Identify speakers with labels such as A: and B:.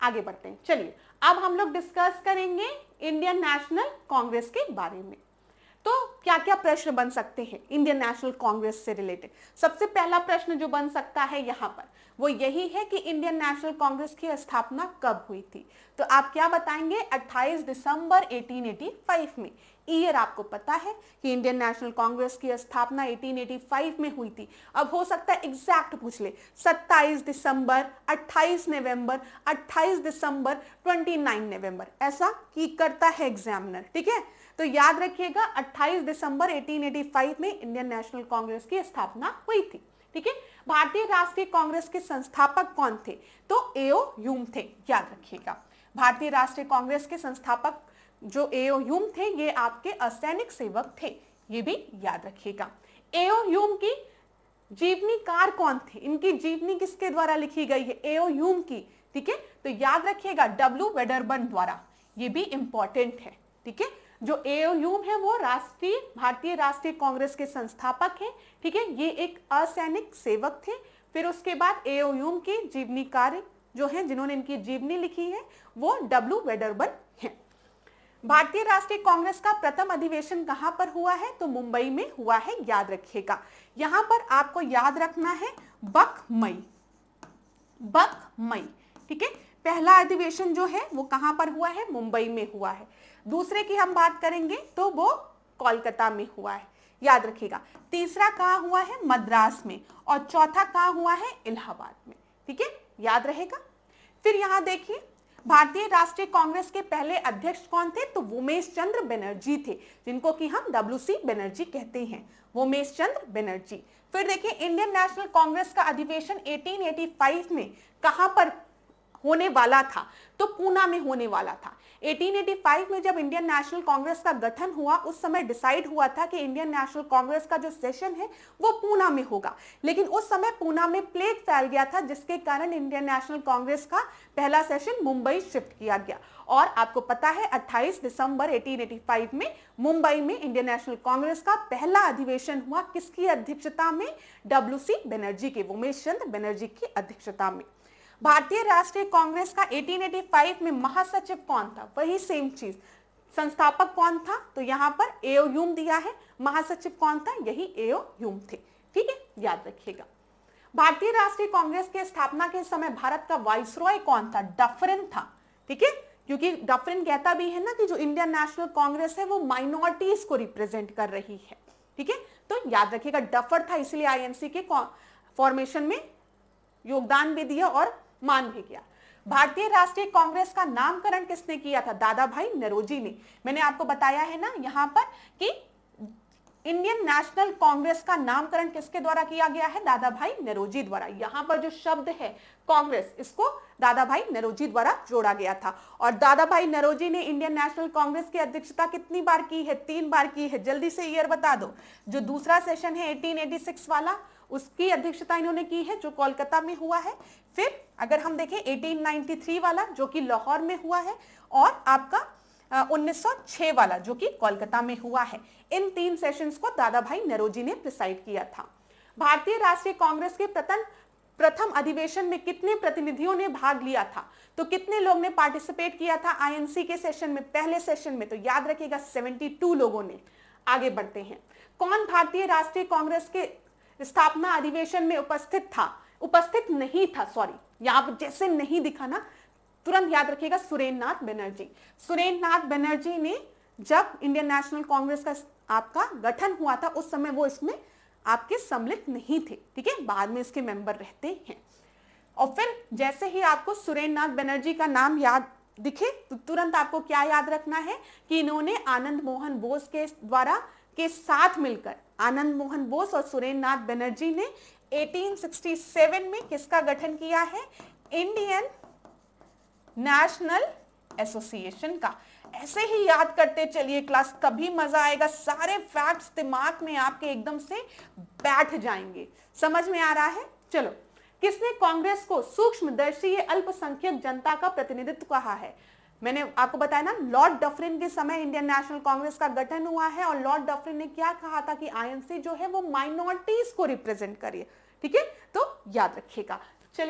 A: आगे बढ़ते हैं। चलिए अब हम लोग डिस्कस करेंगे इंडियन नेशनल कांग्रेस के बारे में। तो क्या क्या प्रश्न बन सकते हैं इंडियन नेशनल कांग्रेस से रिलेटेड? सबसे पहला प्रश्न जो बन सकता है यहाँ पर वो यही है कि इंडियन नेशनल कांग्रेस की स्थापना कब हुई थी? तो आप क्या बताएंगे? 28 दिसंबर 1885 में। ईयर आपको पता है कि इंडियन नेशनल कांग्रेस की स्थापना 1885 में हुई थी। अब हो सकता है एग्जैक्ट पूछ ले, 27 दिसंबर, 28 नवंबर, 28 दिसंबर, 29 नवंबर, ऐसा की करता है एग्जामिनर। ठीक है, तो याद रखिएगा 28 दिसंबर 1885 में इंडियन नेशनल कांग्रेस की स्थापना हुई थी। ठीक है, भारतीय राष्ट्रीय कांग्रेस के संस्थापक कौन थे? तो एओ ह्यूम थे, याद रखिएगा। भारतीय राष्ट्रीय कांग्रेस के संस्थापक जो एओ ह्यूम थे ये आपके असैनिक सेवक थे, ये भी याद रखिएगा। एओ ह्यूम की जीवनीकार कौन थे? इनकी जीवनी किसके द्वारा लिखी गई है? एओ ह्यूम की। ठीक है, तो याद रखिएगा डब्ल्यू वेडरबर्न द्वारा, ये भी इंपॉर्टेंट है। ठीक है, जो एओ ह्यूम है वो भारतीय राष्ट्रीय कांग्रेस के संस्थापक हैं। ठीक है, ये एक असैनिक सेवक थे। फिर उसके बाद एओ ह्यूम की जीवनीकार जो है जिन्होंने इनकी जीवनी लिखी है वो डब्ल्यू वेडरबर्न है। भारतीय राष्ट्रीय कांग्रेस का प्रथम अधिवेशन कहां पर हुआ है? तो मुंबई में हुआ है, याद रखिएगा। यहां पर आपको याद रखना है बकमई, बकमई। ठीक है, पहला अधिवेशन जो है वो कहां पर हुआ है? मुंबई में हुआ है। दूसरे की हम बात करेंगे तो वो कोलकाता में हुआ है, याद रखिएगा। तीसरा कहां हुआ है? मद्रास में। और चौथा कहां हुआ है? इलाहाबाद में। ठीक है, याद रहेगा। फिर यहां देखिए भारतीय राष्ट्रीय कांग्रेस के पहले अध्यक्ष कौन थे? तो उमेश चंद्र बनर्जी थे, जिनको कि हम डब्ल्यूसी बनर्जी कहते हैं, उमेश चंद्र बनर्जी। फिर देखिए इंडियन नेशनल कांग्रेस का अधिवेशन 1885 में कहां पर होने वाला था? तो पूना में होने वाला था। 1885 में जब इंडियन नेशनल कांग्रेस का गठन हुआ उस समय डिसाइड हुआ था कि इंडियन नेशनल कांग्रेस का जो सेशन है वो पूना में होगा, लेकिन उस समय पूना में प्लेग फैल गया था जिसके कारण इंडियन नेशनल कांग्रेस का पहला सेशन मुंबई शिफ्ट किया गया। और आपको पता है 28 दिसंबर 1885 में मुंबई में इंडियन नेशनल कांग्रेस का पहला अधिवेशन हुआ। किसकी अध्यक्षता में? डब्ल्यूसी बनर्जी के, उमेश चंद्र बनर्जी की अध्यक्षता में। भारतीय राष्ट्रीय कांग्रेस का 1885 में महासचिव कौन था? वही सेम चीज, संस्थापक कौन था? तो यहां पर एओ ह्यूम दिया है, महासचिव कौन था? यही एओ ह्यूम थे। ठीक है, याद रखिएगा। भारतीय राष्ट्रीय कांग्रेस की स्थापना के समय भारत का वाइसरॉय कौन था? डफरिन था। ठीक है, क्योंकि डफरिन कहता भी है ना कि जो इंडियन नेशनल कांग्रेस है वो माइनॉरिटीज को रिप्रेजेंट कर रही है। ठीक है, तो याद रखिएगा डफर था, इसलिए आईएनसी के फॉर्मेशन में योगदान भी दिया और मान भी किया। भारतीय राष्ट्रीय कांग्रेस का नामकरण किसने किया था? दादा भाई नौरोजी ने। मैंने आपको बताया है ना यहां पर कि इंडियन नेशनल कांग्रेस का नामकरण किसके द्वारा किया गया है? दादा भाई नौरोजी द्वारा। यहां पर जो शब्द है कांग्रेस, इसको दादा भाई नौरोजी द्वारा जोड़ा गया था। और दादा भाई नौरोजी ने इंडियन नेशनल कांग्रेस की अध्यक्षता कितनी बार की है? 3 बार की है। जल्दी से ईयर बता दो। जो दूसरा सेशन है 1886 वाला, उसकी अध्यक्षता इन्होंने की है जो कोलकाता में हुआ है। फिर अगर हम देखें 1893 वाला जो कि लाहौर में हुआ है, और आपका 1906 वाला जो कि कोलकाता में हुआ है। इन 3 सेशंस को दादा भाई नौरोजी ने प्रिसाइड किया था। भारतीय राष्ट्रीय कांग्रेस के प्रथम अधिवेशन में कितने प्रतिनिधियों ने भाग लिया था? तो कितने लोग ने पार्टिसिपेट किया था आईएनसी के सेशन में, पहले सेशन में? तो याद रखिएगा 72 लोगों ने। आगे बढ़ते हैं। कौन भारतीय राष्ट्रीय कांग्रेस के स्थापना अधिवेशन में उपस्थित नहीं था, सॉरी यहां पर जैसे नहीं दिखा ना, तुरंत याद रखिएगा सुरेंद्र नाथ बनर्जी। सुरेंद्र नाथ बनर्जी ने जब इंडियन नेशनल कांग्रेस का आपका गठन हुआ था उस समय वो इसमें आपके सम्मिलित नहीं थे। ठीक है, बाद में इसके मेंबर रहते हैं। और फिर जैसे ही आपको सुरेंद्र नाथ बनर्जी का नाम याद दिखे तो तुरंत आपको क्या याद रखना है कि इन्होंने आनंद मोहन बोस के साथ मिलकर, आनंद मोहन बोस और सुरेंद्र नाथ बनर्जी ने 1867 में किसका गठन किया है? इंडियन नेशनल एसोसिएशन का। ऐसे ही याद करते चलिए क्लास, कभी मजा आएगा, सारे फैक्ट्स दिमाग में आपके एकदम से बैठ जाएंगे। समझ में आ रहा है? चलो, किसने कांग्रेस को सूक्ष्मदर्शी अल्पसंख्यक जनता का प्रतिनिधित्व कहा है? मैंने आपको बताया ना, लॉर्ड डफरिन के समय इंडियन नेशनल कांग्रेस का गठन हुआ है और लॉर्ड डफरिन ने क्या कहा था कि आईएनसी जो है वो माइनॉरिटीज को रिप्रेजेंट करिए। ठीक है, तो याद रखिएगा।